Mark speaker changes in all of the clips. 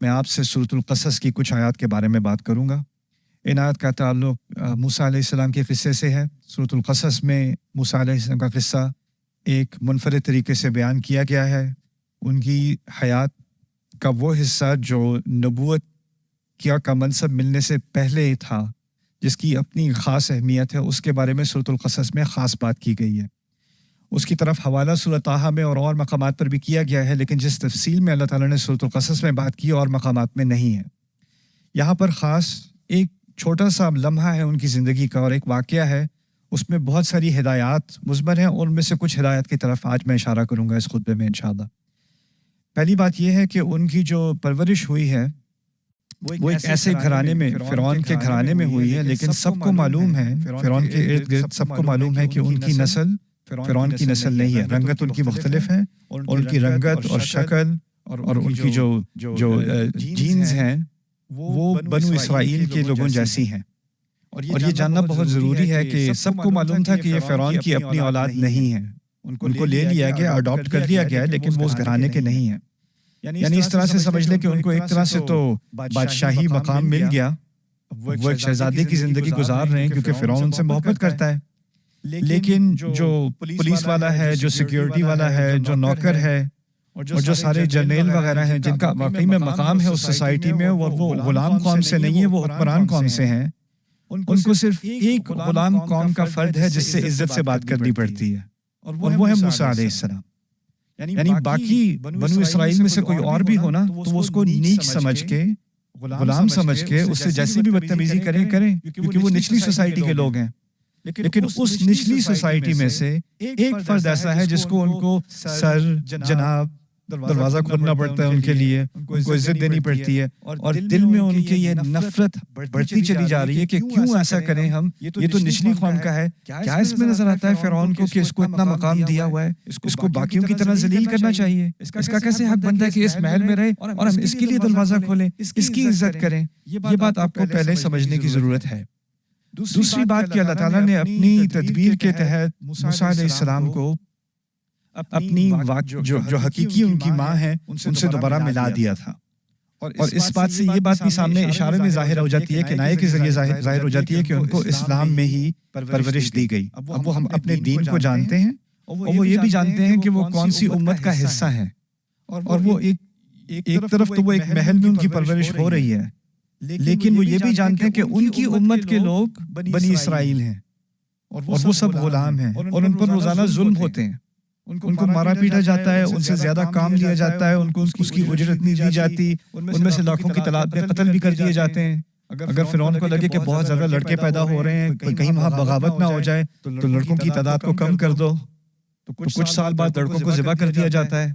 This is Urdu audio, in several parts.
Speaker 1: میں آپ سے سورۃ القصص کی کچھ آیات کے بارے میں بات کروں گا۔ ان آیات کا تعلق موسیٰ علیہ السلام کے قصے سے ہے۔ سورۃ القصص میں موسیٰ علیہ السلام کا قصہ ایک منفرد طریقے سے بیان کیا گیا ہے۔ ان کی حیات کا وہ حصہ جو نبوت کا منصب ملنے سے پہلے تھا، جس کی اپنی خاص اہمیت ہے، اس کے بارے میں سورۃ القصص میں خاص بات کی گئی ہے۔ اس کی طرف حوالہ سورۃ طٰہٰ میں اور مقامات پر بھی کیا گیا ہے، لیکن جس تفصیل میں اللہ تعالیٰ نے سورۃ القصص میں بات کی اور مقامات میں نہیں ہے۔ یہاں پر خاص ایک چھوٹا سا لمحہ ہے ان کی زندگی کا، اور ایک واقعہ ہے، اس میں بہت ساری ہدایات مضمر ہیں، اور ان میں سے کچھ ہدایات کی طرف آج میں اشارہ کروں گا اس خطبے میں انشاءاللہ۔ پہلی بات یہ ہے کہ ان کی جو پرورش ہوئی ہے وہ ایک ایسے گھرانے میں، فرعون کے گھرانے میں ہوئی ہے، لیکن سب کو معلوم ہے، فرعون کے ارد گرد سب کو معلوم ہے کہ ان کی نسل فرعون کی نسل نہیں ہے۔ رنگت ان کی مختلف ہے، اور ان کی رنگت اور شکل اور ان کی جو جینز ہیں وہ بنو اسرائیل کے لوگوں جیسی ہیں۔ اور یہ جاننا بہت ضروری ہے کہ سب کو معلوم تھا کہ یہ فرعون کی اپنی اولاد نہیں ہے، ان کو لے لیا گیا، اڈاپٹ کر لیا گیا ہے، لیکن وہ اس گھرانے کے نہیں ہیں۔ یعنی اس طرح سے سمجھ لیں کہ ان کو ایک طرح سے تو بادشاہی مقام مل گیا، وہ ایک شہزادے کی زندگی گزار رہے ہیں کیونکہ فرعون ان سے محبت کرتا ہے، لیکن جو پولیس والا ہے، جو سیکیورٹی والا ہے، جو نوکر ہے، اور جو سارے جرنیل وغیرہ ہیں جن کا واقعی میں مقام ہے اس سوسائٹی میں، اور وہ غلام قوم سے نہیں ہے، وہ حکمران قوم سے ہیں، ان کو صرف ایک غلام قوم کا فرد ہے جس سے عزت سے بات کرنی پڑتی ہے، اور وہ ہے موسیٰ علیہ السلام۔ یعنی باقی بنو اسرائیل میں سے کوئی اور بھی ہونا تو وہ اس کو نیچ سمجھ کے، غلام سمجھ کے اس سے جیسی بھی بدتمیزی کریں کیونکہ وہ نچلی سوسائٹی کے لوگ ہیں۔ لیکن اس نچلی سوسائٹی میں سے ایک فرد ایسا ہے جس کو ان کو سر، جناب، دروازہ کھولنا پڑتا ہے، ان کے لیے ان کو عزت دینی پڑتی ہے، اور دل میں ان کے یہ نفرت بڑھتی چلی جا رہی ہے کہ کیوں ایسا کریں ہم، یہ تو نچلی قوم کا ہے۔ کیا اس میں نظر آتا ہے فرعون کو کہ اس کو اتنا مقام دیا ہوا ہے، اس کو باقیوں کی طرح ذلیل کرنا چاہیے؟ اس کا کیسے حق بنتا ہے کہ اس محل میں رہے اور ہم اس کے لیے دروازہ کھولیں، اس کی عزت کریں؟ یہ بات آپ کو پہلے سمجھنے کی ضرورت ہے۔ دوسری بات کہ اللہ تعالیٰ نے اپنی تدبیر کے تحت موسیٰ علیہ السلام کو اپنی جو حقیقی ان کی ماں ہے ان سے دوبارہ ملا دیا تھا، اور اس بات سے یہ بات بھی سامنے اشارے میں ظاہر ہو جاتی ہے، کنایے کے ذریعے ظاہر ہو جاتی ہے کہ ان کو اسلام میں ہی پرورش دی گئی۔ اب وہ ہم اپنے دین کو جانتے ہیں، اور وہ یہ بھی جانتے ہیں کہ وہ کون سی امت کا حصہ ہیں، اور وہ ایک طرف تو وہ ایک محل میں ان کی پرورش ہو رہی ہے، لیکن وہ یہ بھی جانتے ہیں کہ ان کی امت کے لوگ بنی اسرائیل ہیں، اور وہ سب غلام ہیں، اور ان پر روزانہ ظلم ہوتے ہیں، ان کو مارا پیٹا جاتا ہے، ان سے زیادہ کام لیا جاتا ہے، ان کو اس کی اجرت نہیں دی جاتی، ان میں سے لاکھوں کی تعداد میں قتل بھی کر دیے جاتے ہیں۔ اگر فرعون کو لگے کہ بہت زیادہ لڑکے پیدا ہو رہے ہیں، کہیں وہاں بغاوت نہ ہو جائے تو لڑکوں کی تعداد کو کم کر دو، تو کچھ سال بعد لڑکوں کو ذبح کر دیا جاتا ہے،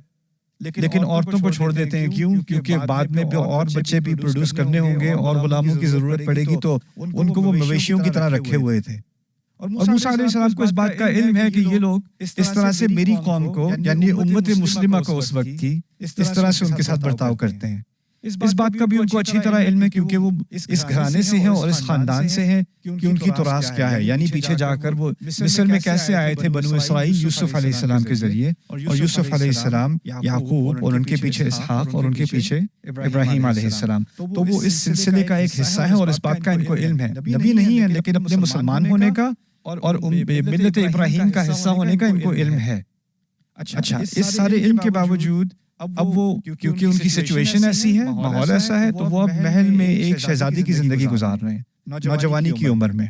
Speaker 1: لیکن عورتوں کو چھوڑ دیتے ہیں۔ کیوں؟ کیونکہ بعد میں بھی اور بچے بھی پروڈیوس کرنے ہوں گے اور غلاموں کی ضرورت پڑے گی، تو ان کو وہ مویشیوں کی طرح رکھے ہوئے تھے۔ اور موسیٰ علیہ السلام کو اس بات کا علم ہے کہ یہ لوگ اس طرح سے میری قوم کو، یعنی امت مسلمہ کو اس وقت کی، اس طرح سے ان کے ساتھ برتاؤ کرتے ہیں۔ اس بات کا بھی ان کو اچھی طرح علم ہے کیونکہ وہ اس گھرانے سے ہیں اور اس خاندان سے ہیں کہ ان کی تراث کیا ہے، یعنی پیچھے جا کر وہ مصر میں کیسے آئے تھے بنو اسرائیل یوسف علیہ السلام کے ذریعے، اور یوسف علیہ السلام یعقوب، اور ان کے پیچھے اسحاق، اور ان کے پیچھے ابراہیم علیہ السلام، تو وہ اس سلسلے کا ایک حصہ ہے، اور اس بات کا ان کو علم ہے۔ نبی نہیں ہے لیکن اپنے مسلمان ہونے کا اور ملت ابراہیم کا حصہ ہونے کا ان کو علم ہے۔ اچھا، اس سارے علم کے باوجود اب وہ کیونکہ ان کی سچویشن ایسی ہے، ماحول ایسا ہے، تو وہ اب محل میں ایک شہزادی کی زندگی گزار رہے ہیں، نوجوانی کی عمر میں،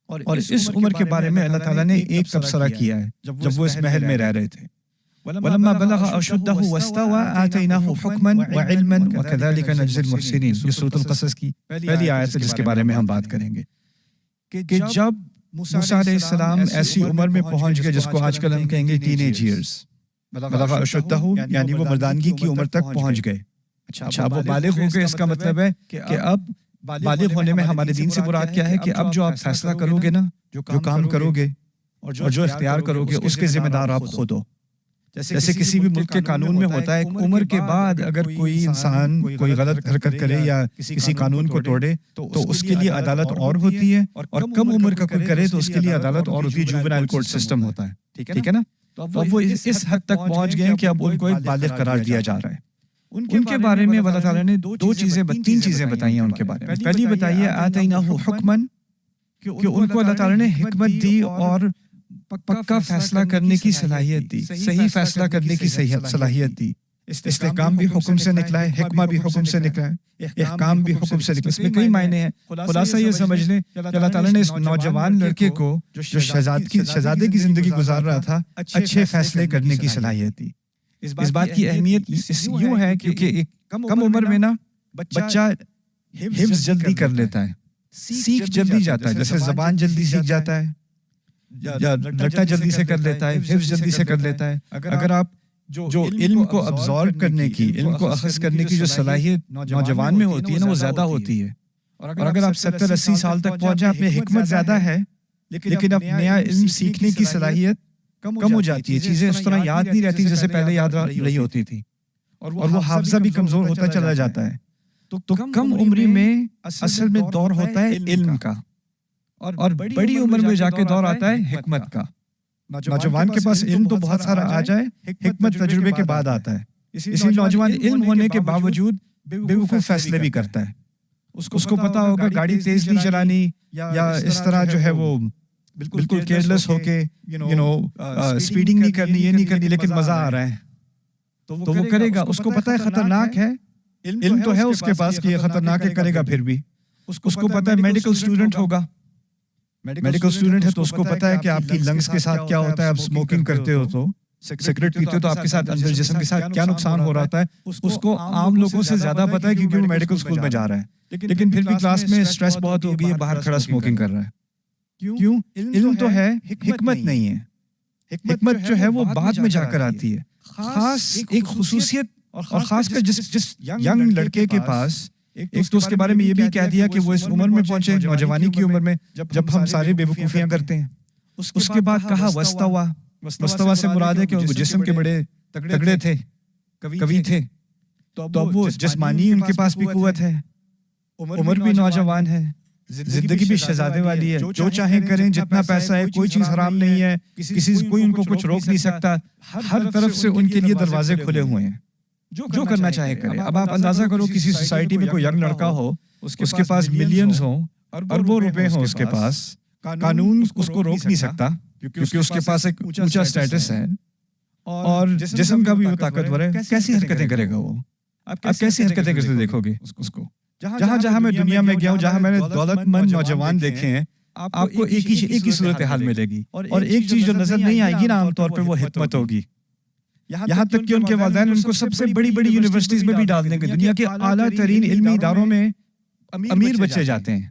Speaker 1: اور اس عمر کے بارے میں اللہ تعالیٰ نے ایک تبصرہ کیا ہے جب وہ اس محل میں رہ رہے تھے۔ وَلَمَّا بَلَغَ أَشُدَّهُ وَاسْتَوَىٰ آتَيْنَاهُ حُكْمًا وَعِلْمًا وَكَذَلِكَ نَجْزِي الْمُحْسِنِينَ۔ یہ سورۃ القصص کی پہلی آیت ہے جس کے بارے میں ہم بات کریں گے کہ جب موسیٰ علیہ السلام ایسی عمر میں پہنچ گئے جس کو آج کل ہم کہیں گے ٹین ایج ایئرز، بلغ اشدہ، یعنی وہ مردانگی کی عمر تک پہنچ گئے۔ اچھا، اب وہ بالغ ہو گئے، اس کا مطلب ہے کہ اب بالغ ہونے میں ہمارے دین سے مراد کیا ہے کہ اب جو آپ فیصلہ کرو گے نا، جو کام کرو گے اور جو اختیار کرو گے، اس کے ذمہ دار آپ خود ہو۔ جیسے کسی بھی ملک کے قانون میں ہوتا ہے، ایک عمر کے بعد اگر کوئی انسان کوئی غلط حرکت کرے یا کسی قانون کو توڑے تو اس کے لیے عدالت اور ہوتی ہے، اور کم عمر کا کوئی کرے تو اس کے لیے عدالت اور ہوتی ہے، جوونائل کورٹ سسٹم ہوتا ہے، ٹھیک ہے نا؟ تو اب وہ اس حد تک پہنچ گئے ہیں کہ اب ان کو ایک بالغ قرار دیا جا رہا ہے۔ ان کے بارے میں اللہ تعالیٰ نے تین چیزیں بتائی ہیں ان کے بارے میں. پہلی بتائیے آتیناہ حکمن، کہ ان کو اللہ تعالیٰ نے حکمت دی اور پکا فیصلہ کرنے کی صلاحیت دی، صحیح فیصلہ کرنے کی صلاحیت دی. استحکام بھی حکم سے نکلا ہے، حکمہ بھی حکم سے نکلا ہے، احکام بھی حکم سے نکلا. اس میں کئی معنی ہیں. خلاصہ یہ سمجھ لیں کہ اللہ تعالیٰ نے اس نوجوان لڑکے کو جو شہزادے کی زندگی گزار رہا تھا اچھے فیصلے کرنے کی صلاحیت دی. اس بات کی اہمیت یوں ہے کیونکہ ایک کم عمر میں نا بچہ حفظ جلدی کر لیتا ہے، سیکھ جلدی جاتا ہے، جیسے زبان جلدی سیکھ جاتا ہے یا رٹا جلدی سے کر لیتا ہے، حفظ جلدی سے کر لیتا ہے. اگر آپ جو علم کو ابزارب کرنے کی، علم کو اخذ کرنے کی جو صلاحیت نوجوان میں ہوتی ہے نا وہ زیادہ ہوتی ہے. اور اگر آپ 70-80 سال تک پہنچے، آپ میں حکمت زیادہ ہے لیکن اب نیا علم سیکھنے کی صلاحیت کم ہو جاتی ہے، چیزیں اس طرح یاد نہیں رہتی جیسے پہلے یاد رہی ہوتی تھی، اور وہ حافظہ بھی کمزور ہوتا چلا جاتا ہے. تو کم عمری میں اصل میں دور ہوتا ہے علم کا، اور بڑی عمر میں جا کے دور آتا ہے حکمت کا. نوجوان کے پاس علم تو بہت سارا آ جائے، حکمت تجربے کے بعد آتا ہے. اسی نوجوان علم ہونے کے باوجود بے وقوف فیصلے بھی کرتا ہے. اس کو پتا ہوگا گاڑی تیز نہیں چلانی، یا اس طرح جو ہے وہ بالکل کیئرلیس ہو کے اسپیڈنگ نہیں کرنی، یہ نہیں کرنی، لیکن مزہ آ رہا ہے تو وہ کرے گا. اس کو پتا ہے خطرناک ہے، علم تو ہے اس کے پاس کہ یہ خطرناک ہے، کرے گا پھر بھی. اس کو پتا ہے میڈیکل اسٹوڈنٹ ہوگا، میڈیکل اسٹوڈنٹ ہے تو اس کو پتا ہے کہ آپ کی لنگس کے ساتھ کیا ہوتا ہے. آپ اسموکنگ کرتے ہو تو، سگریٹ پیتے ہو تو آپ کے ساتھ اندر جسم کے ساتھ کیا نقصان ہو رہا ہے، اس کو عام لوگوں سے زیادہ پتا ہے کیونکہ وہ میڈیکل اسکول میں جا رہا ہے. لیکن پھر بھی کلاس میں اسٹریس بہت ہو گئی ہے، باہر کھڑا اسموکنگ کر رہا ہے. کیوں؟ علم تو ہے، حکمت نہیں ہے. حکمت جو ہے وہ بعد میں جا کر آتی ہے. خاص ایک خصوصیت، اور خاص کر جس ینگ لڑکے کے پاس، ایک تو اس کے بارے میں یہ بھی کہہ دیا کہ وہ اس عمر میں پہنچے، نوجوانی کی عمر میں، جب ہم سارے بے وقوفیاں کرتے ہیں. اس کے بعد کہا وستوا. وستوا سے مراد ہے کہ ان جسم کے بڑے تگڑے تھے، قوی تھے، تو اب وہ جسمانی ان کے پاس بھی قوت ہے، عمر بھی نوجوان ہے، زندگی بھی شہزادے والی ہے، جو چاہیں کریں، جتنا پیسہ ہے، کوئی چیز حرام نہیں ہے، کوئی ان کو کچھ روک نہیں سکتا. ہر طرف سے ان کے لیے دروازے کھلے ہوئے ہیں، جو کرنا چاہے کرے. اب آپ اندازہ کرو کسی سوسائٹی میں کوئی ینگ لڑکا ہو، اس کے پاس ملینز ہوں، اربوں روپے ہوں اس کے پاس، قانون اس کو روک نہیں سکتا کیونکہ اس کے پاس ایک اونچا سٹیٹس ہے اور جسم کا بھی وہ طاقتور ہے. کیسی حرکتیں کرے گا وہ؟ آپ کیسی حرکتیں کرتے دیکھو گے اس کو؟ جہاں میں دنیا میں گیا ہوں، جہاں میں نے دولت مند نوجوان دیکھے ہیں، آپ کو ایک ہی صورتحال ملے گی، اور ایک چیز جو نظر نہیں آئے گی نا عام طور پہ وہ حکمت ہوگی. یہاں تک کہ ان کے والدین ان کو سب سے بڑی یونیورسٹیز میں بھی ڈال دیں گے. دنیا کے اعلیٰ ترین علمی اداروں میں امیر بچے جاتے ہیں.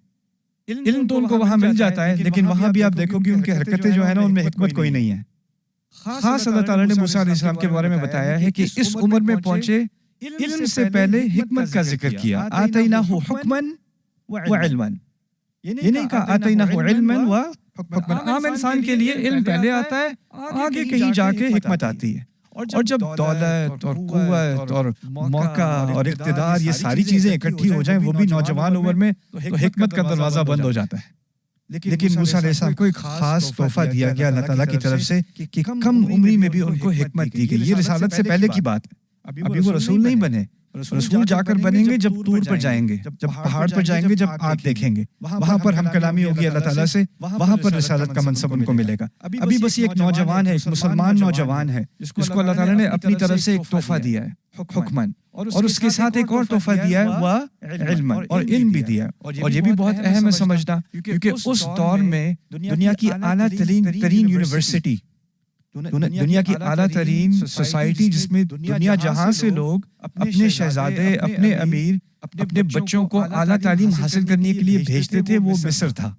Speaker 1: علم تو ان کو وہاں مل جاتا ہے، لیکن وہاں بھی آپ دیکھو گے ان کی حرکتیں جو ہے نا ان میں حکمت کوئی نہیں ہے. خاص اللہ تعالیٰ نے موسیٰ علیہ السلام کے بارے میں بتایا ہے کہ اس عمر میں پہنچے، علم سے پہلے حکمت کا ذکر کیا. آتیناہ حکمن و علمن، یہ نہیں کہا آتیناہ علمن و حکمن. عام انسان کے لیے علم پہلے آتا ہے، آگے کہیں جا کے حکمت آتی ہے. اور جب دولت اور قوت اور موقع اور اقتدار یہ ساری چیزیں اکٹھی ہو جائیں، وہ بھی نوجوان عمر میں، تو حکمت کا دروازہ بند ہو جاتا ہے. لیکن موسیٰ علیہ السلام کو ایک خاص تحفہ دیا گیا اللہ تعالیٰ کی طرف سے کہ کم عمری میں بھی ان کو حکمت دی گئی. یہ رسالت سے پہلے کی بات ہے. ابھی وہ رسول نہیں بنے، رسول جا کر بنیں گے جب طور پر جائیں گے، جب پہاڑ پر جائیں گے، جب آگ دیکھیں گے، وہاں پر ہم کلامی ہوگی اللہ تعالیٰ سے، وہاں پر رسالت کا منصب ان کو ملے گا. ابھی بس یہ ایک نوجوان ہے، ایک مسلمان نوجوان ہے جس کو اللہ تعالیٰ نے اپنی طرف سے ایک تحفہ دیا ہے، حکمن، اور اس کے ساتھ ایک اور تحفہ دیا ہے وہ علمن، اور علم بھی دیا. اور یہ بھی بہت اہم ہے سمجھنا، کیونکہ اس دور میں دنیا کی اعلیٰ ترین یونیورسٹی، دنیا کی اعلیٰ ترین سوسائٹی جس میں دنیا جہاں سے لوگ اپنے شہزادے، اپنے امیر، اپنے بچوں کو اعلیٰ تعلیم حاصل کرنے کے لیے بھیجتے تھے، وہ مصر تھا.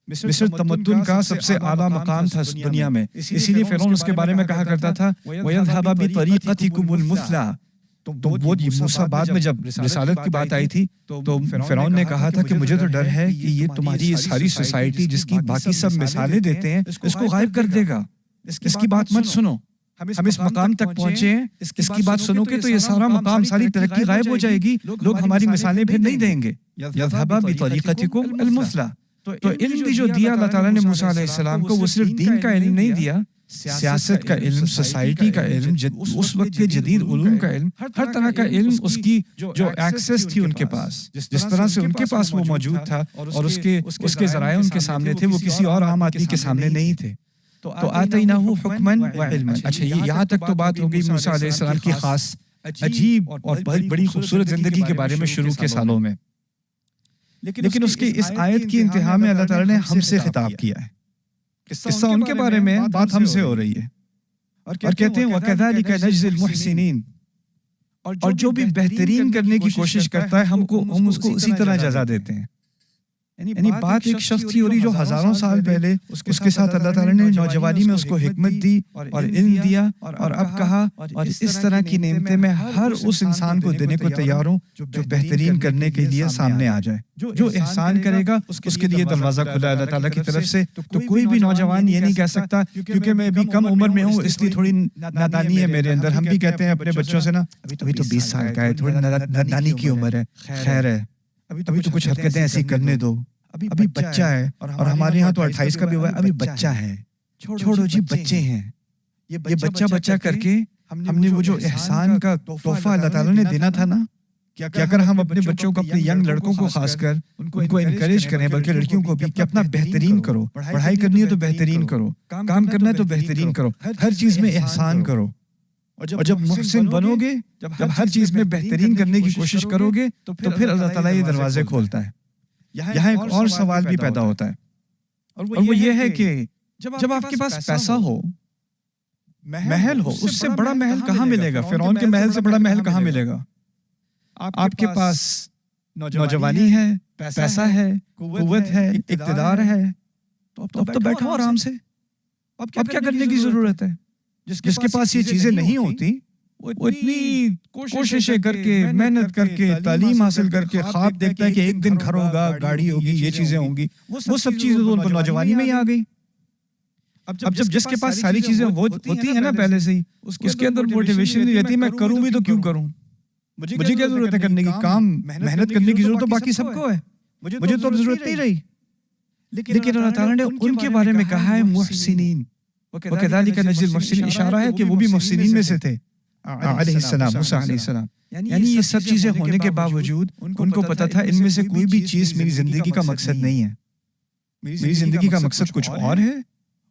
Speaker 1: مصر تمدن کا سب سے اعلیٰ مقام تھا دنیا میں. اسی لیے فرعون اس کے بارے میں کہا کرتا تھا وَيَذْهَبَ بِطَرِيقَتِكُمُ الْمُثْلَىٰ. تو وہ موسیٰ بعد میں جب رسالت کی بات آئی تھی تو فرعون نے کہا تھا کہ مجھے تو ڈر ہے کہ یہ تمہاری یہ ساری سوسائٹی جس کی باقی سب مثالیں دیتے ہیں اس کو غائب کر دے گا. اس کی بات مت سنو، ہم اس مقام تک پہنچے ہیں، اس کی بات سنو گے تو یہ سارا مقام، ساری ترقی غائب ہو جائے گی، لوگ ہماری مثالیں پھر نہیں دیں گے. یذهب بطریقتکم المثلی. تو علم بھی جو دیا اللہ تعالیٰ نے موسیٰ علیہ السلام کو، وہ صرف دین کا علم نہیں دیا سیاست کا علم، سوسائٹی کا علم، اس وقت کے جدید علوم کا علم، ہر طرح کا علم اس کی جو ایکسیس تھی ان کے پاس، جس طرح سے ان کے پاس وہ موجود تھا اور اس کے ذرائع ان کے سامنے تھے، وہ کسی اور عام آدمی کے سامنے نہیں تھے. تو آتیناہ حکماً و علما. اچھا، یہاں تک تو بات ہو گئی موسیٰ علیہ السلام کی خاص عجیب اور بڑی خوبصورت زندگی کے بارے میں شروع کے سالوں میں. لیکن اس کی اس آیت کی انتہا میں اللہ تعالیٰ نے ہم سے خطاب کیا ہے. قصہ ان کے بارے میں، بات ہم سے ہو رہی ہے، اور کہتے ہیں وَكَذَلِكَ نَجْزِي الْمُحْسِنِينَ. اور جو بھی بہترین کرنے کی کوشش کرتا ہے ہم اس کو اسی طرح جزا دیتے ہیں. یعنی بات ایک شخص کی ہو رہی جو ہزاروں سال پہلے اس کے ساتھ اللہ تعالیٰ نے نوجوانی میں اس کو حکمت دی اور علم دیا، اور اب کہا اور اس طرح کی نعمتیں میں ہر اس انسان کو دینے کو تیار ہوں جو بہترین کرنے کے لیے سامنے آ جائے. جو احسان کرے گا اس کے لیے دروازہ کھلا ہے اللہ تعالیٰ کی طرف سے. تو کوئی بھی نوجوان یہ نہیں کہہ سکتا کیونکہ میں ابھی کم عمر میں ہوں اس لیے تھوڑی نادانی ہے میرے اندر. ہم بھی کہتے ہیں اپنے بچوں سے نا، ابھی تو 20 سال کا ہے، تھوڑی نادانی کی عمر ہے، خیر ہے، ابھی تو کچھ حرکتیں ایسی کرنے دو، ابھی بچہ ہے. اور ہمارے یہاں تو 28 کا بھی ہوا ہے، ابھی بچہ ہے، چھوڑو جی، بچے ہیں. یہ بچہ کر کے ہم نے وہ جو احسان کا تحفہ اللہ تعالیٰ نے دینا تھا نا، کہ اگر ہم اپنے بچوں کو، اپنے ینگ لڑکوں کو خاص کر ان کو انکریج کریں، بلکہ لڑکیوں کو بھی، کہ اپنا بہترین کرو. پڑھائی کرنی ہے تو بہترین کرو، کام کرنا ہے تو بہترین کرو، ہر چیز میں احسان کرو. اور جب محسن بنو گے، جب ہر چیز میں بہترین کرنے کی کوشش کرو گے، تو پھر اللہ تعالیٰ یہ دروازے کھولتا ہے. یہاں ایک اور سوال بھی پیدا ہوتا ہے، اور وہ یہ ہے کہ جب آپ کے پاس پیسہ ہو، محل ہو، اس سے بڑا محل کہاں ملے گا؟ فرعون کے محل سے بڑا محل کہاں ملے گا؟ آپ کے پاس نوجوانی ہے، پیسہ ہے، قوت ہے، اقتدار ہے، تو اب تو بیٹھو آرام سے. اب کیا کرنے کی ضرورت ہے؟ جس کے پاس یہ چیزیں نہیں ہوتی، وہ اتنی کوششیں کر کے، محنت کر کے، تعلیم حاصل کر کے خواب دیکھتا ہے کہ ایک دن گھر ہوگا، گاڑی ہوگی، یہ چیزیں ہوں گی. وہ سب چیزیں تو ان کو نوجوانی میں ہی آ گئی. اب جب جس کے پاس ساری چیزیں ہوتی ہیں نا پہلے سے ہی، اس کے اندر موٹیویشن نہیں رہتی میں کروں بھی تو کیوں کروں، مجھے کیا ضرورت ہے کرنے کی، کام محنت کرنے کی ضرورت تو باقی سب کو ہے، مجھے تو ضرورت نہیں رہی. لیکن اللہ تعالیٰ نے ان کے بارے میں کہا ہے محسنین. وَكَذَلِكَ نَجْزِي الْمُحْسِنِينَ، اشارہ ہے کہ وہ بھی محسنین میں سے تھے علیہ السلام، موسیٰ علیہ السلام. یعنی یہ سب چیزیں ہونے کے باوجود ان کو پتا تھا ان میں سے کوئی بھی چیز میری زندگی کا مقصد نہیں ہے. میری زندگی کا مقصد کچھ اور ہے،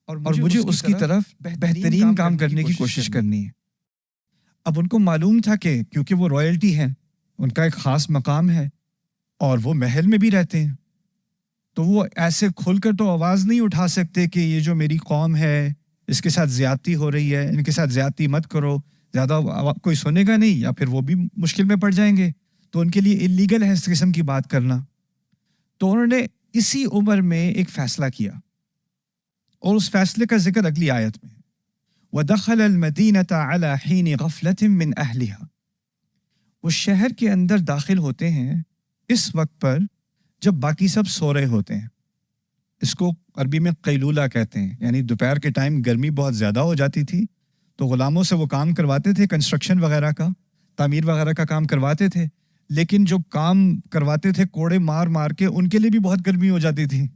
Speaker 1: اور مجھے اس کی طرف بہترین کام کرنے کی کوشش کرنی ہے. اب ان کو معلوم تھا کہ کیونکہ وہ رائلٹی ہیں، ان کا ایک خاص مقام ہے، اور وہ محل میں بھی رہتے ہیں، تو وہ ایسے کھل کر تو آواز نہیں اٹھا سکتے کہ یہ جو میری قوم ہے اس کے ساتھ زیادتی ہو رہی ہے، ان کے ساتھ زیادتی مت کرو، زیادہ کوئی سنے گا نہیں، یا پھر وہ بھی مشکل میں پڑ جائیں گے. تو ان کے لیے اللیگل ہے اس قسم کی بات کرنا. تو انہوں نے اسی عمر میں ایک فیصلہ کیا، اور اس فیصلے کا ذکر اگلی آیت میں، وَدَخَلَ الْمَدِينَةَ عَلَى حِينِ غَفْلَةٍ مِّنْ أَهْلِهَا. وہ شہر کے اندر داخل ہوتے ہیں اس وقت پر جب باقی سب سو رہے ہوتے ہیں. اس کو عربی میں قیلولہ کہتے ہیں، یعنی دوپہر کے ٹائم گرمی بہت زیادہ ہو جاتی تھی، تو غلاموں سے وہ کام کرواتے تھے، کنسٹرکشن وغیرہ کا، تعمیر وغیرہ کا کام کرواتے تھے. لیکن جو کام کرواتے تھے کوڑے مار مار کے، ان کے لیے بھی بہت گرمی ہو جاتی تھی،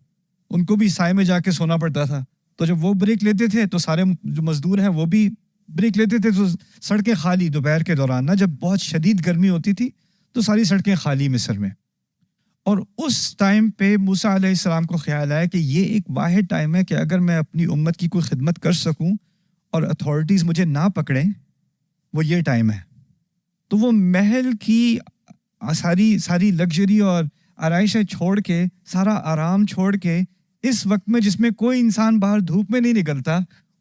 Speaker 1: ان کو بھی سائے میں جا کے سونا پڑتا تھا. تو جب وہ بریک لیتے تھے تو سارے جو مزدور ہیں وہ بھی بریک لیتے تھے، تو سڑکیں خالی دوپہر کے دوران نا، جب بہت شدید گرمی ہوتی تھی تو ساری سڑکیں خالی مصر میں. اور اس ٹائم پہ موسیٰ علیہ السلام کو خیال آیا کہ یہ ایک واحد ٹائم ہے کہ اگر میں اپنی امت کی کوئی خدمت کر سکوں اور اتھارٹیز مجھے نہ پکڑیں، وہ یہ ٹائم ہے. تو وہ محل کی ساری لگژری اور آرائشیں چھوڑ کے، سارا آرام چھوڑ کے، اس وقت میں جس میں کوئی انسان باہر دھوپ میں نہیں نکلتا،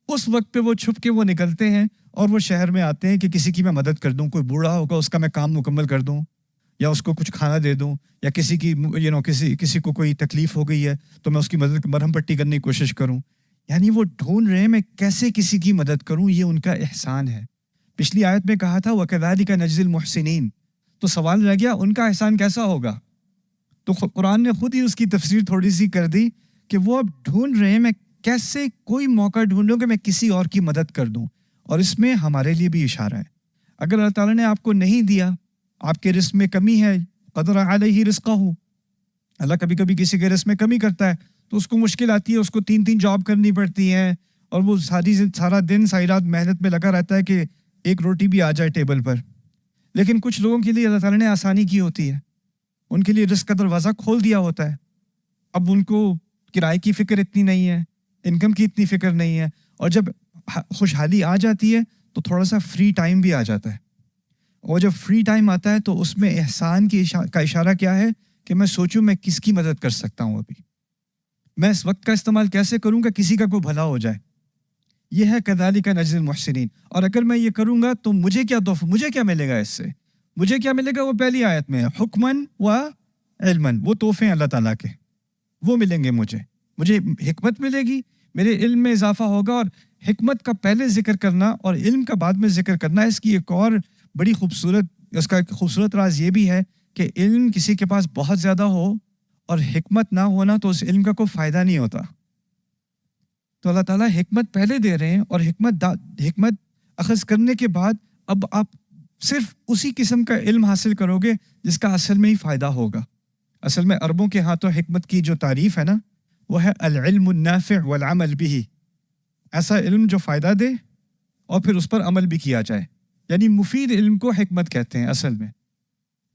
Speaker 1: اس وقت پہ وہ چھپ کے وہ نکلتے ہیں اور وہ شہر میں آتے ہیں کہ کسی کی میں مدد کر دوں، کوئی بوڑھا ہوگا اس کا میں کام مکمل کر دوں، یا اس کو کچھ کھانا دے دوں، یا کسی کی کسی کو کوئی تکلیف ہو گئی ہے تو میں اس کی مدد، مرہم پٹی کرنے کی کوشش کروں. یعنی وہ ڈھونڈ رہے ہیں میں کیسے کسی کی مدد کروں، یہ ان کا احسان ہے. پچھلی آیت میں کہا تھا وَكَذَلِكَ نَجْزِي الْمُحْسِنِينَ، تو سوال رہ گیا ان کا احسان کیسا ہوگا. تو قرآن نے خود ہی اس کی تفسیر تھوڑی سی کر دی کہ وہ اب ڈھونڈ رہے ہیں میں کیسے کوئی موقع ڈھونڈوں کہ میں کسی اور کی مدد کر دوں. اور اس میں ہمارے لیے بھی اشارہ ہے. اگر اللہ تعالیٰ نے آپ کو نہیں دیا، آپ کے رزق میں کمی ہے، قدر علیہ رزقہ، اللہ کبھی کبھی کسی کے رزق میں کمی کرتا ہے تو اس کو مشکل آتی ہے، اس کو 3 جاب کرنی پڑتی ہیں، اور وہ سارا دن ساری رات محنت میں لگا رہتا ہے کہ ایک روٹی بھی آ جائے ٹیبل پر. لیکن کچھ لوگوں کے لیے اللہ تعالیٰ نے آسانی کی ہوتی ہے, ان کے لیے رزق کا دروازہ کھول دیا ہوتا ہے. اب ان کو کرائے کی فکر اتنی نہیں ہے, انکم کی اتنی فکر نہیں ہے, اور جب خوشحالی آ جاتی ہے تو تھوڑا سا فری ٹائم بھی آ جاتا ہے. اور جب فری ٹائم آتا ہے تو اس میں احسان کا اشارہ کیا ہے کہ میں سوچوں میں کس کی مدد کر سکتا ہوں, ابھی میں اس وقت کا استعمال کیسے کروں گا کسی کا کوئی بھلا ہو جائے. یہ ہے کذالک نجزی المحسنین. اور اگر میں یہ کروں گا تو مجھے کیا تحفہ, مجھے کیا ملے گا اس سے, مجھے کیا ملے گا؟ وہ پہلی آیت میں ہے, حکمن و علمن, وہ تحفے ہیں اللہ تعالیٰ کے, وہ ملیں گے مجھے حکمت ملے گی, میرے علم میں اضافہ ہوگا. اور حکمت کا پہلے ذکر کرنا اور علم کا بعد میں ذکر کرنا, اس کی ایک اور بڑی اس کا ایک خوبصورت راز یہ بھی ہے کہ علم کسی کے پاس بہت زیادہ ہو اور حکمت نہ ہونا تو اس علم کا کوئی فائدہ نہیں ہوتا. تو اللہ تعالیٰ حکمت پہلے دے رہے ہیں, اور حکمت اخذ کرنے کے بعد اب آپ صرف اسی قسم کا علم حاصل کرو گے جس کا اصل میں ہی فائدہ ہوگا. اصل میں عربوں کے ہاتھوں حکمت کی جو تعریف ہے نا, وہ ہے العلم النافع والعمل به, ایسا علم جو فائدہ دے اور پھر اس پر عمل بھی کیا جائے. یعنی مفید علم کو حکمت کہتے ہیں اصل میں.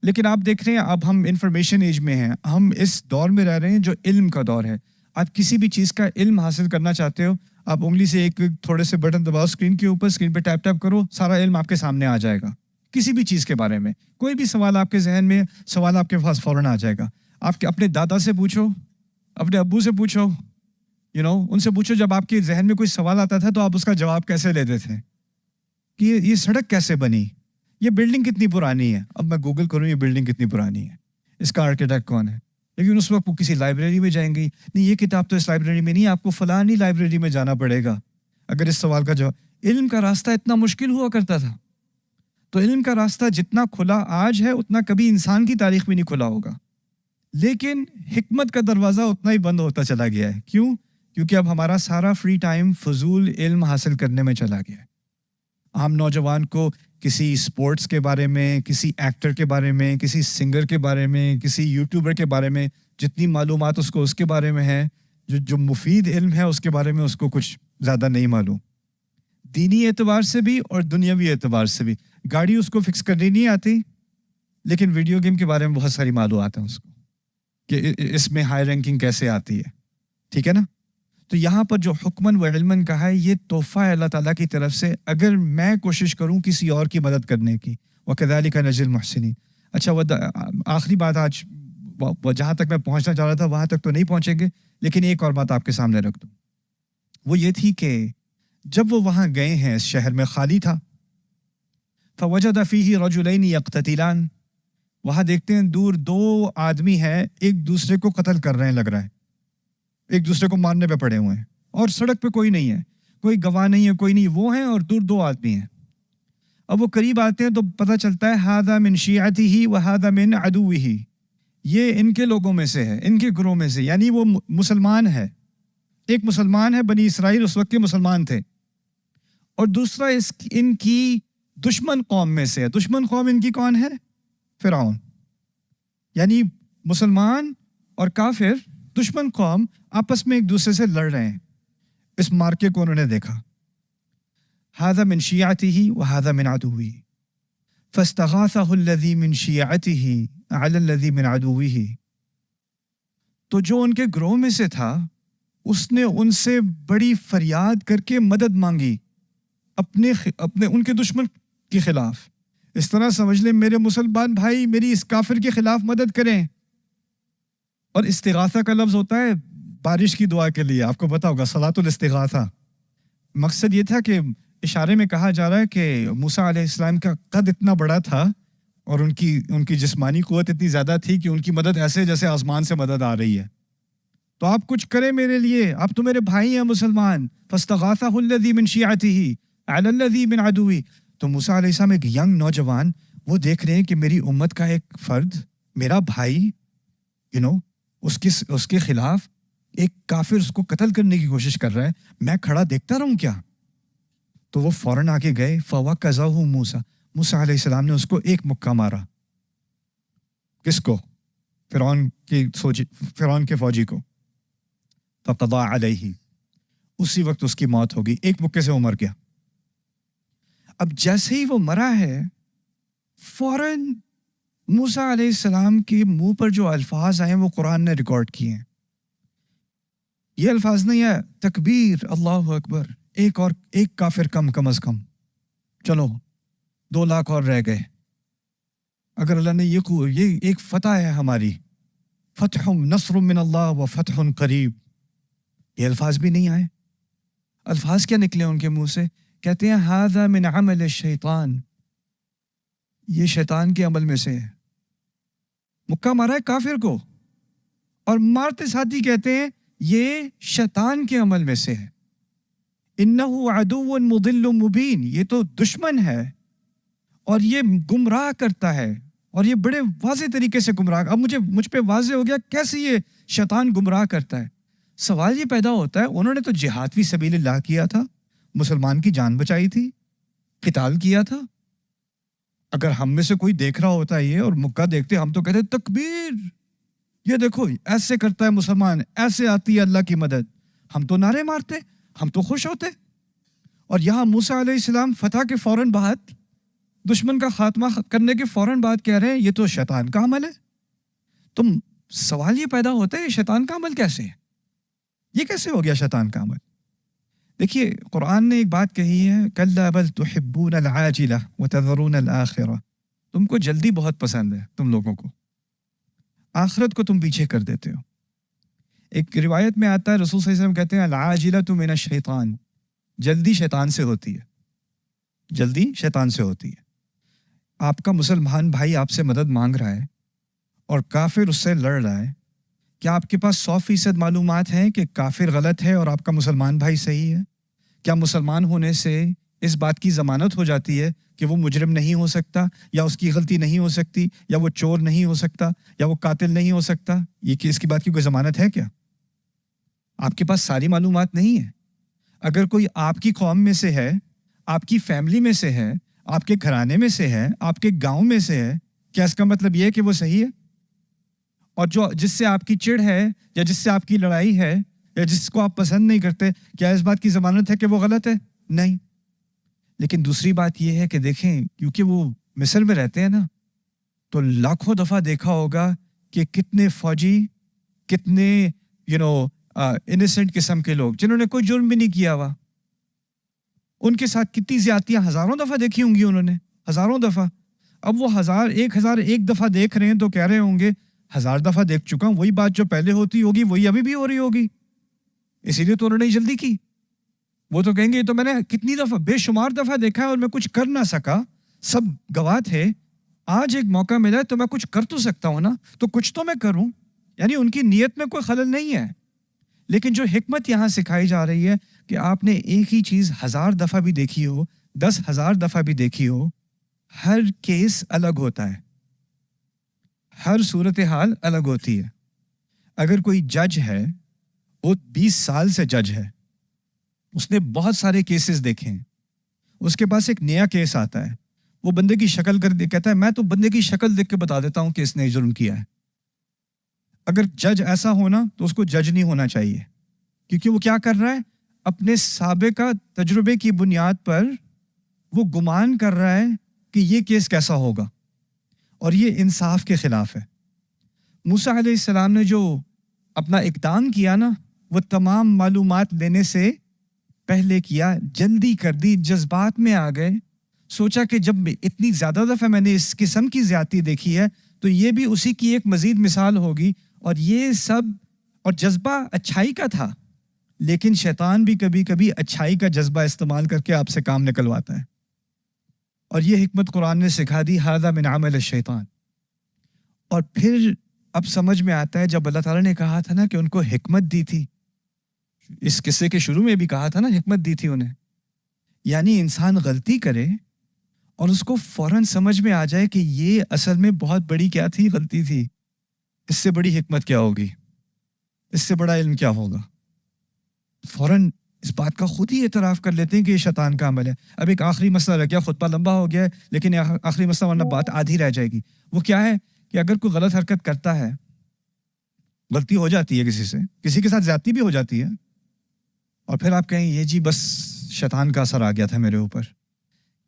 Speaker 1: لیکن آپ دیکھ رہے ہیں اب ہم انفارمیشن ایج میں ہیں, ہم اس دور میں رہ رہے ہیں جو علم کا دور ہے. آپ کسی بھی چیز کا علم حاصل کرنا چاہتے ہو, آپ انگلی سے ایک تھوڑے سے بٹن دباؤ اسکرین کے اوپر, اسکرین پہ ٹیپ کرو, سارا علم آپ کے سامنے آ جائے گا. کسی بھی چیز کے بارے میں کوئی بھی سوال آپ کے ذہن میں, سوال آپ کے پاس فوراً آ جائے گا. آپ اپنے دادا سے پوچھو, اپنے ابو سے پوچھو, ان سے پوچھو جب آپ کے ذہن میں کوئی سوال آتا تھا تو آپ اس کا جواب کیسے لیتے تھے, کہ یہ سڑک کیسے بنی, یہ بلڈنگ کتنی پرانی ہے. اب میں گوگل کروں یہ بلڈنگ کتنی پرانی ہے, اس کا آرکیٹیکٹ کون ہے. لیکن اس وقت وہ کسی لائبریری میں جائیں گی, نہیں یہ کتاب تو اس لائبریری میں نہیں, آپ کو فلانی لائبریری میں جانا پڑے گا اگر اس سوال کا جواب. علم کا راستہ اتنا مشکل ہوا کرتا تھا. تو علم کا راستہ جتنا کھلا آج ہے اتنا کبھی انسان کی تاریخ میں نہیں کھلا ہوگا. لیکن حکمت کا دروازہ اتنا ہی بند ہوتا چلا گیا ہے. کیوں؟ کیونکہ اب ہمارا سارا فری ٹائم فضول علم حاصل کرنے میں چلا گیا ہے. عام نوجوان کو کسی اسپورٹس کے بارے میں, کسی ایکٹر کے بارے میں, کسی سنگر کے بارے میں, کسی یوٹیوبر کے بارے میں جتنی معلومات اس کو اس کے بارے میں ہے, جو مفید علم ہے اس کے بارے میں اس کو کچھ زیادہ نہیں معلوم. دینی اعتبار سے بھی اور دنیاوی اعتبار سے بھی. گاڑی اس کو فکس کرنی نہیں آتی, لیکن ویڈیو گیم کے بارے میں بہت ساری معلومات ہیں اس کو, کہ اس میں ہائی رینکنگ کیسے آتی ہے. ٹھیک ہے نا. تو یہاں پر جو حکمن و علمن کہا ہے, یہ تحفہ ہے اللہ تعالیٰ کی طرف سے, اگر میں کوشش کروں کسی اور کی مدد کرنے کی. وَكَذَلِكَ نَجْزِي الْمُحْسِنِينَ. اچھا آخری بات, آج جہاں تک میں پہنچنا چاہ رہا تھا وہاں تک تو نہیں پہنچیں گے, لیکن ایک اور بات آپ کے سامنے رکھ دوں. وہ یہ تھی کہ جب وہ وہاں گئے ہیں, اس شہر میں خالی تھا. فَوَجَدَ فِيهِ رَجُلَيْنِ يَقْتَتِلَانِ. وہاں دیکھتے ہیں دور دو آدمی ہیں, ایک دوسرے کو قتل کر رہے ہیں, لگ رہا ہے ایک دوسرے کو مارنے پہ پڑے ہوئے ہیں, اور سڑک پہ کوئی نہیں ہے, کوئی گواہ نہیں ہے, کوئی نہیں, وہ ہیں اور دور دو آدمی ہیں. اب وہ قریب آتے ہیں تو پتہ چلتا ہے هَذَا مِنْ شِيعَتِهِ وَهَذَا مِنْ عَدُوِّهِ. یہ ان کے لوگوں میں سے ہے, ان کے گروہ میں سے, یعنی وہ مسلمان ہے. ایک مسلمان ہے, بنی اسرائیل اس وقت کے مسلمان تھے, اور دوسرا ان کی دشمن قوم میں سے ہے. دشمن قوم ان کی کون ہے؟ فرعون. یعنی مسلمان اور کافر دشمن قوم آپس میں ایک دوسرے سے لڑ رہے ہیں. اس مارکے کو انہوں نے دیکھا. هذا من شيعته وهذا من عدوه فاستغاثه الذي من شيعته على الذي من عدوه. تو جو ان کے گروہ میں سے تھا اس نے ان سے بڑی فریاد کر کے مدد مانگی اپنے ان کے دشمن کے خلاف. اس طرح سمجھ لیں میرے مسلمان بھائی میری اس کافر کے خلاف مدد کریں. اور استغاثہ کا لفظ ہوتا ہے بارش کی دعا کے لیے, آپ کو پتا ہوگا صلاۃ الاستغاثہ. مقصد یہ تھا کہ اشارے میں کہا جا رہا ہے کہ موسیٰ علیہ السلام کا قد اتنا بڑا تھا اور ان کی جسمانی قوت اتنی زیادہ تھی کہ ان کی مدد ایسے جیسے آسمان سے مدد آ رہی ہے. تو آپ کچھ کریں میرے لیے, آپ تو میرے بھائی ہیں مسلمان. فاستغاثہ الذی من شیعتہ علی الذی من عدوہ. تو موسیٰ علیہ السلام ایک ینگ نوجوان, وہ دیکھ رہے ہیں کہ میری امت کا ایک فرد, میرا بھائی, اس کے خلاف ایک کافر اس کو قتل کرنے کی کوشش کر رہا ہے, میں کھڑا دیکھتا رہوں کیا؟ تو وہ فوراً آگے گئے. فَوَكَّزَهُ موسیٰ. موسیٰ علیہ السلام نے اس کو ایک مکہ مارا. کس کو؟ فرعون کے فوجی کو. فَقَضَىٰ عَلَيْهِ. اسی وقت اس کی موت ہوگی، ایک مکے سے وہ مر گیا۔ اب جیسے ہی وہ مرا ہے، فوراً موسیٰ علیہ السلام کے منہ پر جو الفاظ آئے وہ قرآن نے ریکارڈ کیے ہیں۔ یہ الفاظ نہیں ہے تکبیر اللہ اکبر، ایک کافر کم از کم، چلو 2 لاکھ اور رہ گئے، اگر اللہ نے یہ ایک فتح ہے ہماری، فتح نصر من اللہ و فتح قریب، یہ الفاظ بھی نہیں آئے۔ الفاظ کیا نکلے ان کے منہ سے؟ کہتے ہیں ھذا من عمل الشیطان، یہ شیطان کے عمل میں سے ہے۔ مکہ مارا ہے کافر کو، اور مارتے ساتھ ہی کہتے ہیں یہ شیطان کے عمل میں سے ہے۔ انہ عدو مضل مبین، یہ تو دشمن ہے اور یہ گمراہ کرتا ہے، اور یہ بڑے واضح طریقے سے گمراہ۔ اب مجھ پہ واضح ہو گیا کیسے یہ شیطان گمراہ کرتا ہے۔ سوال یہ پیدا ہوتا ہے، انہوں نے تو جہاد فی سبیل اللہ کیا تھا، مسلمان کی جان بچائی تھی، قتال کیا تھا۔ اگر ہم میں سے کوئی دیکھ رہا ہوتا ہے یہ اور مکہ دیکھتے، ہم تو کہتے تکبیر، یہ دیکھو ایسے کرتا ہے مسلمان، ایسے آتی ہے اللہ کی مدد، ہم تو نعرے مارتے، ہم تو خوش ہوتے۔ اور یہاں موسیٰ علیہ السلام فتح کے فوراً بعد، دشمن کا خاتمہ کرنے کے فوراً بعد کہہ رہے ہیں یہ تو شیطان کا عمل ہے۔ تو سوال یہ پیدا ہوتا ہے یہ شیطان کا عمل کیسے ہے؟ یہ کیسے ہو گیا شیطان کا عمل؟ دیکھیے قرآن نے ایک بات کہی ہے، کَلَّا بَلْ تُحِبُّونَ الْعَاجِلَةَ وَتَذَرُونَ الْآخِرَةَ، تم کو جلدی بہت پسند ہے، تم لوگوں کو آخرت کو تم پیچھے کر دیتے ہو۔ ایک روایت میں آتا ہے رسول صلی اللہ علیہ وسلم کہتے ہیں العاجلۃ من الشیطان، جلدی شیطان سے ہوتی ہے، جلدی شیطان سے ہوتی ہے۔ آپ کا مسلمان بھائی آپ سے مدد مانگ رہا ہے اور کافر اس سے لڑ رہا ہے، کیا آپ کے پاس 100% معلومات ہیں کہ کافر غلط ہے اور آپ کا مسلمان بھائی صحیح ہے؟ کیا مسلمان ہونے سے اس بات کی ضمانت ہو جاتی ہے کہ وہ مجرم نہیں ہو سکتا، یا اس کی غلطی نہیں ہو سکتی، یا وہ چور نہیں ہو سکتا، یا وہ قاتل نہیں ہو سکتا؟ یہ کہ اس کی بات کی کوئی ضمانت ہے کیا؟ آپ کے پاس ساری معلومات نہیں ہے۔ اگر کوئی آپ کی قوم میں سے ہے، آپ کی فیملی میں سے ہے، آپ کے گھرانے میں سے ہے، آپ کے گاؤں میں سے ہے، کیا اس کا مطلب یہ ہے کہ وہ صحیح ہے؟ اور جس سے آپ کی چڑ ہے، یا جس سے آپ کی لڑائی ہے، یا جس کو آپ پسند نہیں کرتے، کیا اس بات کی ضمانت ہے کہ وہ غلط ہے؟ نہیں۔ لیکن دوسری بات یہ ہے کہ دیکھیں، کیونکہ وہ مصر میں رہتے ہیں نا، تو لاکھوں دفعہ دیکھا ہوگا کہ کتنے فوجی، کتنے انیسنٹ قسم کے لوگ جنہوں نے کوئی جرم بھی نہیں کیا ہوا، ان کے ساتھ کتنی زیادتیاں ہزاروں دفعہ دیکھی ہوں گی انہوں نے، ہزاروں دفعہ۔ اب وہ 1001 دفعہ دیکھ رہے ہیں تو کہہ رہے ہوں گے 1000 دفعہ دیکھ چکا ہوں، وہی بات جو پہلے ہوتی ہوگی وہی ابھی بھی ہو رہی ہوگی، اسی لیے تو انہوں نے جلدی کی۔ وہ تو کہیں گے یہ تو میں نے کتنی دفعہ، بے شمار دفعہ دیکھا ہے اور میں کچھ کر نہ سکا، سب گواہ تھے، آج ایک موقع ملا ہے تو میں کچھ کر تو سکتا ہوں نا، تو کچھ تو میں کروں۔ یعنی ان کی نیت میں کوئی خلل نہیں ہے۔ لیکن جو حکمت یہاں سکھائی جا رہی ہے کہ آپ نے ایک ہی چیز 1000 دفعہ بھی دیکھی ہو، 10,000 دفعہ بھی دیکھی ہو، ہر کیس الگ ہوتا ہے، ہر صورتحال الگ ہوتی ہے۔ اگر کوئی جج ہے، وہ 20 سال سے جج ہے، اس نے بہت سارے کیسز دیکھے ہیں، اس کے پاس ایک نیا کیس آتا ہے، وہ بندے کی شکل کر کہتا ہے میں تو بندے کی شکل دیکھ کے بتا دیتا ہوں کہ اس نے جرم کیا ہے۔ اگر جج ایسا ہونا تو اس کو جج نہیں ہونا چاہیے، کیونکہ وہ کیا کر رہا ہے، اپنے سابقہ تجربے کی بنیاد پر وہ گمان کر رہا ہے کہ یہ کیس کیسا ہوگا، اور یہ انصاف کے خلاف ہے۔ موسیٰ علیہ السلام نے جو اپنا اقدام کیا نا، وہ تمام معلومات لینے سے پہلے کیا، جلدی کر دی، جذبات میں آ گئے، سوچا کہ جب اتنی زیادہ دفعہ میں نے اس قسم کی زیادتی دیکھی ہے تو یہ بھی اسی کی ایک مزید مثال ہوگی، اور یہ سب، اور جذبہ اچھائی کا تھا، لیکن شیطان بھی کبھی کبھی اچھائی کا جذبہ استعمال کر کے آپ سے کام نکلواتا ہے، اور یہ حکمت قرآن نے سکھا دی، ھذا من عمل الشیطان۔ اور پھر اب سمجھ میں آتا ہے جب اللہ تعالیٰ نے کہا تھا نا کہ ان کو حکمت دی تھی، اس قصے کے شروع میں بھی کہا تھا نا حکمت دی تھی انہیں، یعنی انسان غلطی کرے اور اس کو فوراً سمجھ میں آ جائے کہ یہ اصل میں بہت بڑی کیا تھی، غلطی تھی، اس سے بڑی حکمت کیا ہوگی، اس سے بڑا علم کیا ہوگا، فوراً اس بات کا خود ہی اعتراف کر لیتے ہیں کہ یہ شیطان کا عمل ہے۔ اب ایک آخری مسئلہ رہ گیا، خطبہ لمبا ہو گیا ہے لیکن یہ آخری مسئلہ ورنہ بات آدھی رہ جائے گی۔ وہ کیا ہے کہ اگر کوئی غلط حرکت کرتا ہے، غلطی ہو جاتی ہے کسی سے، کسی کے ساتھ زیادتی بھی ہو جاتی ہے، اور پھر آپ کہیں یہ جی بس شیطان کا اثر آ گیا تھا میرے اوپر.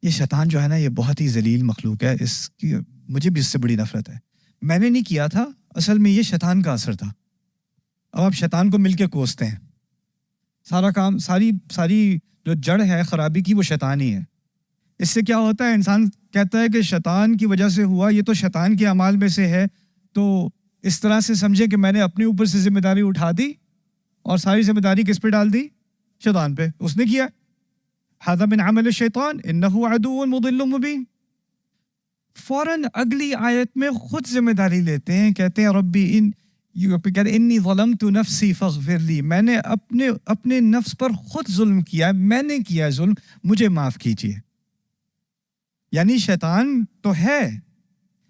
Speaker 1: یہ شیطان جو ہے نا یہ بہت ہی ذلیل مخلوق ہے، اس کی مجھے بھی اس سے بڑی نفرت ہے. میں نے نہیں کیا تھا، اصل میں یہ شیطان کا اثر تھا. اب آپ شیطان کو مل کے کوستے ہیں. سارا کام، ساری جو جڑ ہے خرابی کی وہ شیطان ہی ہے. اس سے کیا ہوتا ہے، انسان کہتا ہے کہ شیطان کی وجہ سے ہوا، یہ تو شیطان کے اعمال میں سے ہے، تو اس طرح سے سمجھے کہ میں نے اپنے اوپر سے ذمہ داری اٹھا دی اور ساری ذمہ داری کس پہ ڈال دی؟ شیطان پہ. اس نے کیا. ھذا من عمل الشیطان انہ عدو مضل مبین. فوراً اگلی آیت میں خود ذمہ داری لیتے ہیں، کہتے ہیں ربی انی ظلمت نفسی فاغفر لی، میں نے اپنے نفس پر خود ظلم کیا، میں نے کیا ظلم، مجھے معاف کیجیے. یعنی شیطان تو ہے،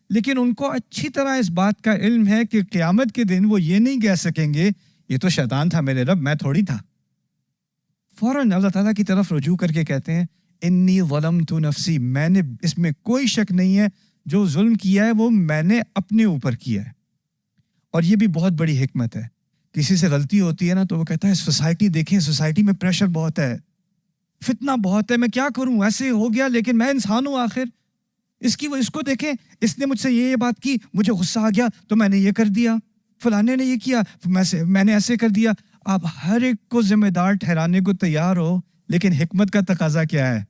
Speaker 1: لیکن ان کو اچھی طرح اس بات کا علم ہے کہ قیامت کے دن وہ یہ نہیں کہہ سکیں گے یہ تو شیطان تھا میرے رب، میں تھوڑی تھا. فوراً اللہ تعالیٰ کی طرف رجوع کر کے کہتے ہیں انی ظلمت نفسی، میں نے، اس میں کوئی شک نہیں ہے، جو ظلم کیا ہے وہ میں نے اپنے اوپر کیا ہے. اور یہ بھی بہت بڑی حکمت ہے. کسی سے غلطی ہوتی ہے نا تو وہ کہتا ہے سوسائٹی دیکھیں، سوسائٹی میں پریشر بہت ہے، فتنہ بہت ہے، میں کیا کروں، ایسے ہو گیا، لیکن میں انسان ہوں آخر. اس کو دیکھیں، اس نے مجھ سے یہ بات کی، مجھے غصہ آ گیا تو میں نے یہ کر دیا، فلانے نے یہ کیا، میں نے ایسے کر دیا. آپ ہر ایک کو ذمہ دار ٹھہرانے کو تیار ہو، لیکن حکمت کا تقاضا کیا ہے؟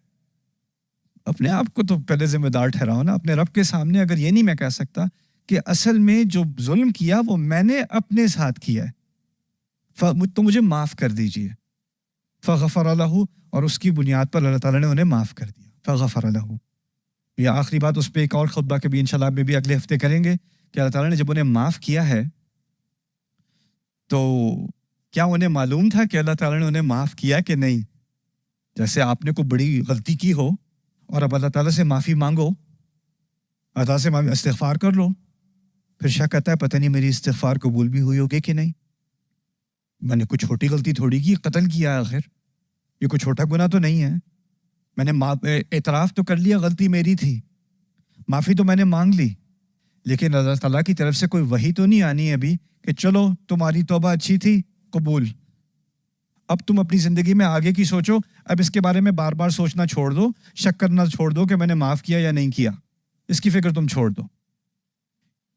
Speaker 1: اپنے آپ کو تو پہلے ذمہ دار ٹھہراؤ نا اپنے رب کے سامنے. اگر یہ نہیں میں کہہ سکتا کہ اصل میں جو ظلم کیا وہ میں نے اپنے ساتھ کیا ہے، تو مجھے معاف کر دیجئے. فغفر لہ، اور اس کی بنیاد پر اللہ تعالیٰ نے انہیں معاف کر دیا. فغفر لہ، یہ آخری بات اس پہ ایک اور خطبہ کے بھی انشاءاللہ میں بھی اگلے ہفتے کریں گے کہ اللہ تعالیٰ نے جب انہیں معاف کیا ہے تو کیا انہیں معلوم تھا کہ اللہ تعالیٰ نے انہیں معاف کیا کہ نہیں؟ جیسے آپ نے کوئی بڑی غلطی کی ہو اور اب اللہ تعالیٰ سے معافی مانگو، اللہ تعالیٰ سے استغفار کر لو، پھر شک کرتا ہے پتہ نہیں میری استغفار قبول بھی ہوئی ہوگی کہ نہیں. میں نے کوئی چھوٹی غلطی تھوڑی کی، قتل کیا آخر، یہ کوئی چھوٹا گناہ تو نہیں ہے. میں نے اعتراف تو کر لیا غلطی میری تھی، معافی تو میں نے مانگ لی، لیکن اللہ تعالیٰ کی طرف سے کوئی وحی تو نہیں آنی ابھی کہ چلو تمہاری توبہ اچھی تھی، قبول، اب تم اپنی زندگی میں آگے کی سوچو، اب اس کے بارے میں بار بار سوچنا چھوڑ دو، شک کرنا چھوڑ دو کہ میں نے معاف کیا یا نہیں کیا، اس کی فکر تم چھوڑ دو.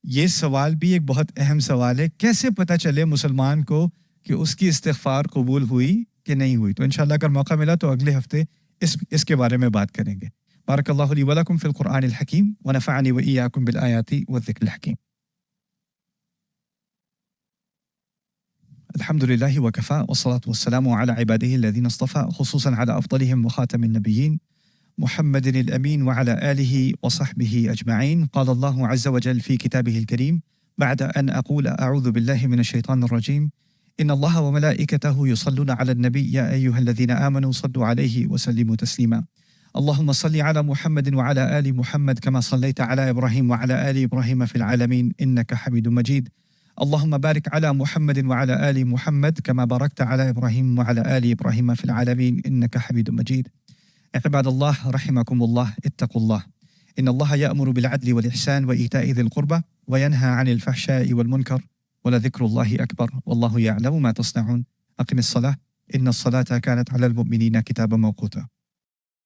Speaker 1: یہ سوال بھی ایک بہت اہم سوال ہے، کیسے پتہ چلے مسلمان کو کہ اس کی استغفار قبول ہوئی کہ نہیں ہوئی؟ تو انشاءاللہ اگر موقع ملا تو اگلے ہفتے اس کے بارے میں بات کریں گے. بارک اللہ لی ولکم فی القرآن الحکیم ونفعنی وإیاکم بالآیات والذکر الحکیم. الحمد لله وكفى والصلاة والسلام على عباده الذين اصطفى خصوصا على أفضلهم وخاتم النبيين محمد الأمين وعلى آله وصحبه أجمعين. قال الله عز وجل في كتابه الكريم بعد أن أقول أعوذ بالله من الشيطان الرجيم إن الله وملائكته يصلون على النبي يا أيها الذين آمنوا صلوا عليه وسلموا تسليما. اللهم صل على محمد وعلى آل محمد كما صليت على إبراهيم وعلى آل إبراهيم في العالمين إنك حميد مجيد. اللهم بارك على محمد وعلى آل محمد كما باركت على إبراهيم وعلى آل إبراهيم في العالمين إنك حميد مجيد. عباد الله رحمكم الله، اتقوا الله، إن الله يأمر بالعدل والإحسان وإيتاء ذي القربى وينهى عن الفحشاء والمنكر ولذكر الله أكبر والله يعلم ما تصنعون. أقم الصلاة إن الصلاة كانت على المؤمنين كتابا موقوتا.